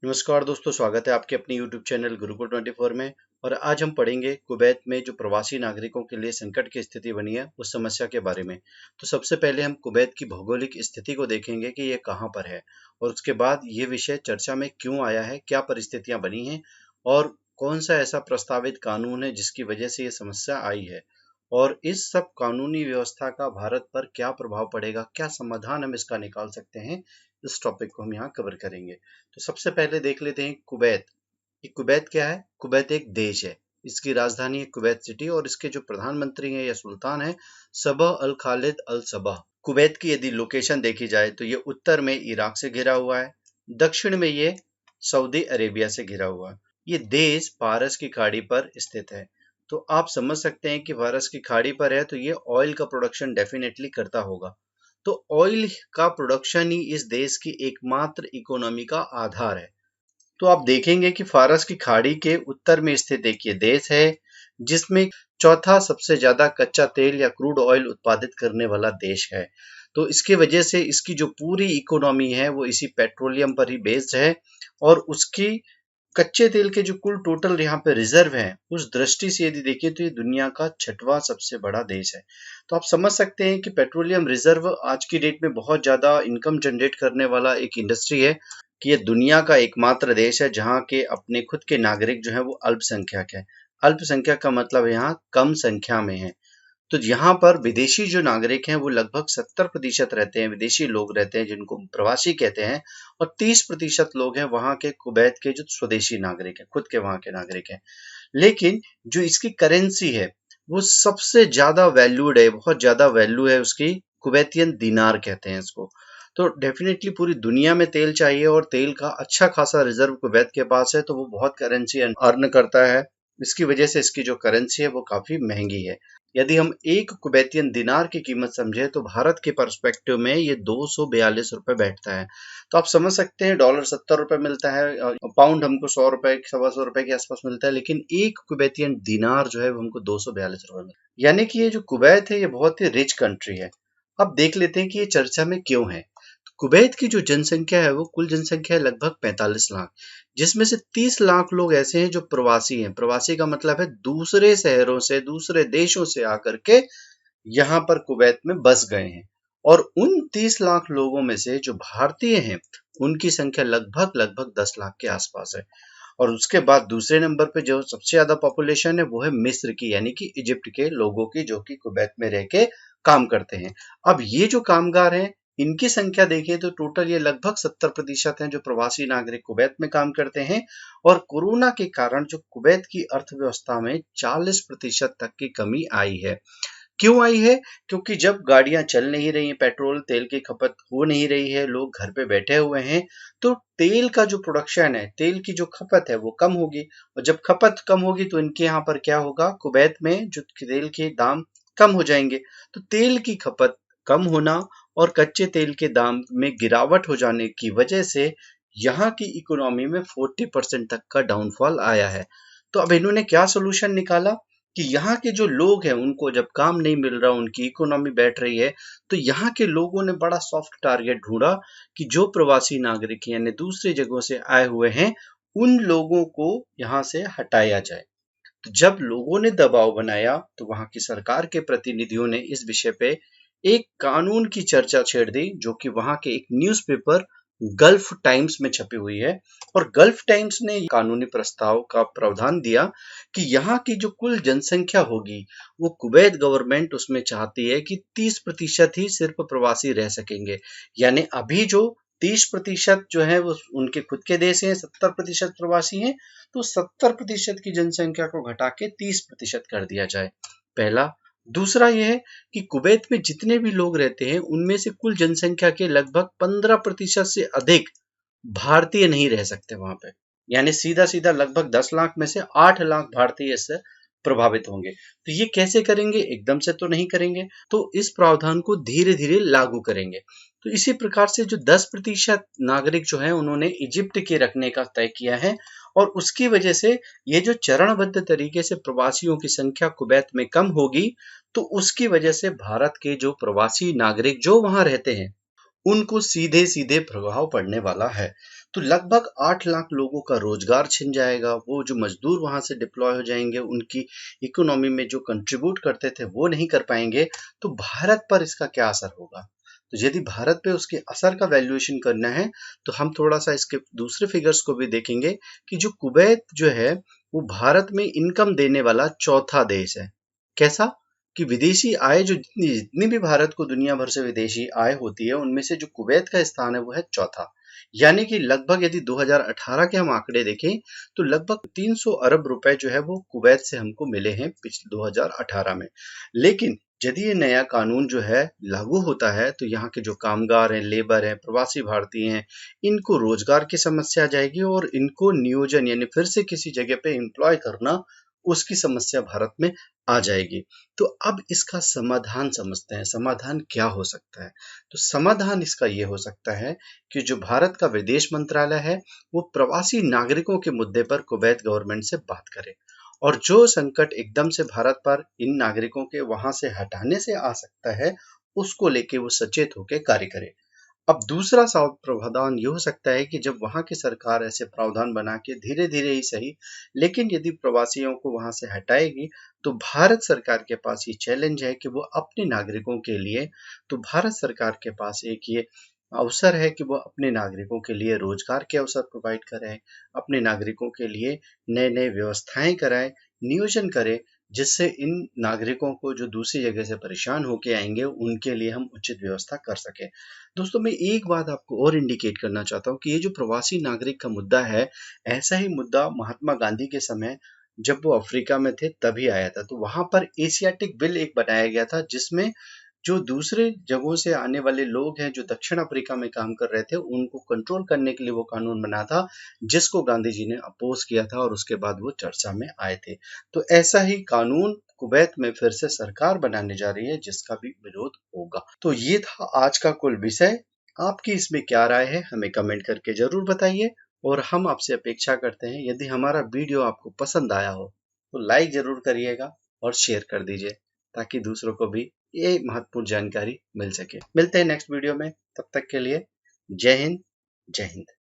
नमस्कार दोस्तों, स्वागत है आपके अपने YouTube चैनल गुरुकुल 24 में। और आज हम पढ़ेंगे कुवैत में जो प्रवासी नागरिकों के लिए संकट की स्थिति बनी है उस समस्या के बारे में। तो सबसे पहले हम कुवैत की भौगोलिक स्थिति को देखेंगे कि ये कहाँ पर है, और उसके बाद ये विषय चर्चा में क्यों आया है, क्या परिस्थितियां बनी हैं और कौन सा ऐसा प्रस्तावित कानून है जिसकी वजह से ये समस्या आई है, और इस सब कानूनी व्यवस्था का भारत पर क्या प्रभाव पड़ेगा, क्या समाधान हम इसका निकाल सकते हैं। इस टॉपिक को हम यहाँ कवर करेंगे। तो सबसे पहले देख लेते हैं कुवैत। ये कुवैत क्या है? कुवैत एक देश है। इसकी राजधानी है कुवैत सिटी, और इसके जो प्रधानमंत्री हैं या सुल्तान है सबह अल खालिद अल सबह। कुवैत की यदि लोकेशन देखी जाए तो ये उत्तर में इराक से घिरा हुआ है, दक्षिण में ये सऊदी अरेबिया से घिरा हुआ है। ये देश पारस की खाड़ी पर स्थित है। तो आप समझ सकते हैं कि पारस की खाड़ी पर है तो ये ऑयल का प्रोडक्शन डेफिनेटली करता होगा। तो ऑयल का प्रोडक्शन ही इस देश की एकमात्र इकोनॉमी का आधार है। तो आप देखेंगे कि फारस की खाड़ी के उत्तर में स्थित एक ये देश है जिसमें चौथा सबसे ज्यादा कच्चा तेल या क्रूड ऑयल उत्पादित करने वाला देश है। तो इसके वजह से इसकी जो पूरी इकोनॉमी है वो इसी पेट्रोलियम पर ही बेस्ड है, और उसकी कच्चे तेल के जो कुल टोटल यहाँ पे रिजर्व है उस दृष्टि से यदि देखें तो ये दुनिया का छठवां सबसे बड़ा देश है। तो आप समझ सकते हैं कि पेट्रोलियम रिजर्व आज की डेट में बहुत ज्यादा इनकम जनरेट करने वाला एक इंडस्ट्री है, कि ये दुनिया का एकमात्र देश है जहाँ के अपने खुद के नागरिक जो है वो अल्पसंख्यक है। अल्पसंख्यक का मतलब यहाँ कम संख्या में है। तो यहाँ पर विदेशी जो नागरिक हैं वो लगभग 70% रहते हैं, विदेशी लोग रहते हैं जिनको प्रवासी कहते हैं, और 30% लोग हैं वहाँ के कुवैत के जो स्वदेशी नागरिक हैं, खुद के वहाँ के नागरिक हैं। लेकिन जो इसकी करेंसी है वो सबसे ज्यादा वैल्यूड है, बहुत ज्यादा वैल्यू है उसकी। कुवैतियन दिनार कहते हैं इसको। तो डेफिनेटली पूरी दुनिया में तेल चाहिए, और तेल का अच्छा खासा रिजर्व कुवैत के पास है, तो वो बहुत करेंसी अर्न करता है। इसकी वजह से इसकी जो करेंसी है वो काफी महंगी है। यदि हम एक कुवैतियन दिनार की कीमत समझे तो भारत के पर्सपेक्टिव में ये 242 रुपए बैठता है। तो आप समझ सकते हैं डॉलर 70 रुपए मिलता है, और पाउंड हमको 100 रुपए 125 रुपए के आसपास मिलता है, लेकिन एक कुवैतियन दिनार जो है वो हमको 242 रुपए मिलता है। यानी कि ये जो कुवैत है ये बहुत ही रिच कंट्री है। अब देख लेते हैं कि ये चर्चा में क्यों है। कुवैत की जो जनसंख्या है वो कुल जनसंख्या है लगभग 45 लाख, जिसमें से 30 लाख लोग ऐसे हैं जो प्रवासी हैं। प्रवासी का मतलब है दूसरे शहरों से, दूसरे देशों से आकर के यहाँ पर कुवैत में बस गए हैं। और उन 30 लाख लोगों में से जो भारतीय हैं उनकी संख्या लगभग लगभग 10 लाख के आसपास है। और उसके बाद दूसरे नंबर पे जो सबसे ज्यादा पॉपुलेशन है वो है मिस्र की, यानी कि इजिप्ट के लोगों की, जो कि कुवैत में रह के काम करते हैं। अब ये जो कामगार हैं इनकी संख्या देखिए तो टोटल ये लगभग 70% हैं जो प्रवासी नागरिक कुवैत में काम करते हैं। और कोरोना के कारण जो कुवैत की अर्थव्यवस्था में 40% तक की कमी आई है। क्यों आई है? क्योंकि जब गाड़ियां चल नहीं रही हैं, पेट्रोल तेल की खपत हो नहीं रही है, लोग घर पे बैठे हुए हैं, तो तेल का जो प्रोडक्शन है, तेल की जो खपत है वो कम होगी। और जब खपत कम होगी तो इनके यहाँ पर क्या होगा, कुवैत में जो तेल के दाम कम हो जाएंगे। तो तेल की खपत कम होना और कच्चे तेल के दाम में गिरावट हो जाने की वजह से यहाँ की इकोनॉमी में 40% तक का डाउनफॉल आया है। तो अब इन्होंने क्या सोल्यूशन निकाला कि यहाँ के जो लोग हैं उनको जब काम नहीं मिल रहा, उनकी इकोनॉमी बैठ रही है, तो यहाँ के लोगों ने बड़ा सॉफ्ट टारगेट ढूंढा कि जो प्रवासी नागरिक यानी दूसरी जगहों से आए हुए हैं उन लोगों को यहाँ से हटाया जाए। तो जब लोगों ने दबाव बनाया तो वहां की सरकार के प्रतिनिधियों ने इस विषय पे एक कानून की चर्चा छेड़ दी, जो कि वहां के एक न्यूज़पेपर गल्फ टाइम्स में छपी हुई है। और गल्फ टाइम्स ने कानूनी प्रस्ताव का प्रावधान दिया कि यहाँ की जो कुल जनसंख्या होगी वो कुवैत गवर्नमेंट उसमें चाहती है कि 30% ही सिर्फ प्रवासी रह सकेंगे। यानी अभी जो 30% जो है वो उनके खुद के देश हैं, 70% प्रवासी हैं, तो 70% की जनसंख्या को घटा के 30% कर दिया जाए, पहला। दूसरा यह है कि कुवैत में जितने भी लोग रहते हैं उनमें से कुल जनसंख्या के लगभग 15% से अधिक भारतीय नहीं रह सकते वहां पे। यानी सीधा सीधा लगभग 10 लाख में से 8 लाख भारतीय इससे प्रभावित होंगे। तो ये कैसे करेंगे? एकदम से तो नहीं करेंगे, तो इस प्रावधान को धीरे धीरे लागू करेंगे। तो इसी प्रकार से जो 10% नागरिक जो है उन्होंने इजिप्ट के रखने का तय किया है, और उसकी वजह से ये जो चरणबद्ध तरीके से प्रवासियों की संख्या कुवैत में कम होगी, तो उसकी वजह से भारत के जो प्रवासी नागरिक जो वहां रहते हैं उनको सीधे सीधे प्रभाव पड़ने वाला है। तो लगभग 8 लाख लोगों का रोजगार छिन जाएगा। वो जो मजदूर वहां से डिप्लॉय हो जाएंगे, उनकी इकोनॉमी में जो कंट्रीब्यूट करते थे वो नहीं कर पाएंगे। तो भारत पर इसका क्या असर होगा? तो यदि भारत पे उसके असर का वैल्यूएशन करना है तो हम थोड़ा सा इसके दूसरे फिगर्स को भी देखेंगे कि जो कुवैत जो है वो भारत में इनकम देने वाला चौथा देश है। कैसा? कि विदेशी आय जो जितनी जितनी भी भारत को दुनिया भर से विदेशी आय होती है, उनमें से जो कुवैत का स्थान है वो है चौथा। यानी कि लगभग यदि 2018 के हम आंकड़े देखें तो लगभग 300 अरब रुपए जो है वो कुवैत से हमको मिले हैं पिछले 2018 में। लेकिन यदि ये नया कानून जो है लागू होता है तो यहाँ के जो कामगार हैं, लेबर हैं, प्रवासी भारतीय हैं, इनको रोजगार की समस्या आ जाएगी और इनको नियोजन यानी फिर से किसी जगह पे एम्प्लॉय करना, उसकी समस्या भारत में आ जाएगी। तो अब इसका समाधान समझते हैं, समाधान क्या हो सकता है? तो समाधान इसका ये हो सकता है कि जो भारत का विदेश मंत्रालय है वो प्रवासी नागरिकों के मुद्दे पर कुवैत गवर्नमेंट से बात करे और जो संकट एकदम से भारत पर इन नागरिकों के वहां से हटाने से आ सकता है, उसको लेके वो सचेत होकर कार्य करे। अब दूसरा प्रावधान ये हो सकता है कि जब वहां की सरकार ऐसे प्रावधान बना के धीरे धीरे ही सही, लेकिन यदि प्रवासियों को वहां से हटाएगी तो भारत सरकार के पास ये चैलेंज है कि वो अपने नागरिकों के लिए, तो भारत सरकार के पास एक ये अवसर है कि वो अपने नागरिकों के लिए रोजगार के अवसर प्रोवाइड कराए, अपने नागरिकों के लिए नए नए व्यवस्थाएं कराए, नियोजन करे, जिससे इन नागरिकों को जो दूसरी जगह से परेशान होके आएंगे उनके लिए हम उचित व्यवस्था कर सकें। दोस्तों, मैं एक बात आपको और इंडिकेट करना चाहता हूँ कि ये जो प्रवासी नागरिक का मुद्दा है, ऐसा ही मुद्दा महात्मा गांधी के समय जब वो अफ्रीका में थे तभी आया था। तो वहां पर एशियाटिक बिल एक बनाया गया था जिसमें जो दूसरे जगहों से आने वाले लोग हैं जो दक्षिण अफ्रीका में काम कर रहे थे उनको कंट्रोल करने के लिए वो कानून बना था, जिसको गांधी जी ने अपोज किया था और उसके बाद वो चर्चा में आए थे। तो ऐसा ही कानून कुवैत में फिर से सरकार बनाने जा रही है जिसका भी विरोध होगा। तो ये था आज का कुल विषय। आपकी इसमें क्या राय है हमें कमेंट करके जरूर बताइए और हम आपसे अपेक्षा करते हैं यदि हमारा वीडियो आपको पसंद आया हो तो लाइक जरूर करिएगा और शेयर कर दीजिए ताकि दूसरों को भी ये महत्वपूर्ण जानकारी मिल सके। मिलते हैं नेक्स्ट वीडियो में, तब तक के लिए जय हिंद। जय हिंद।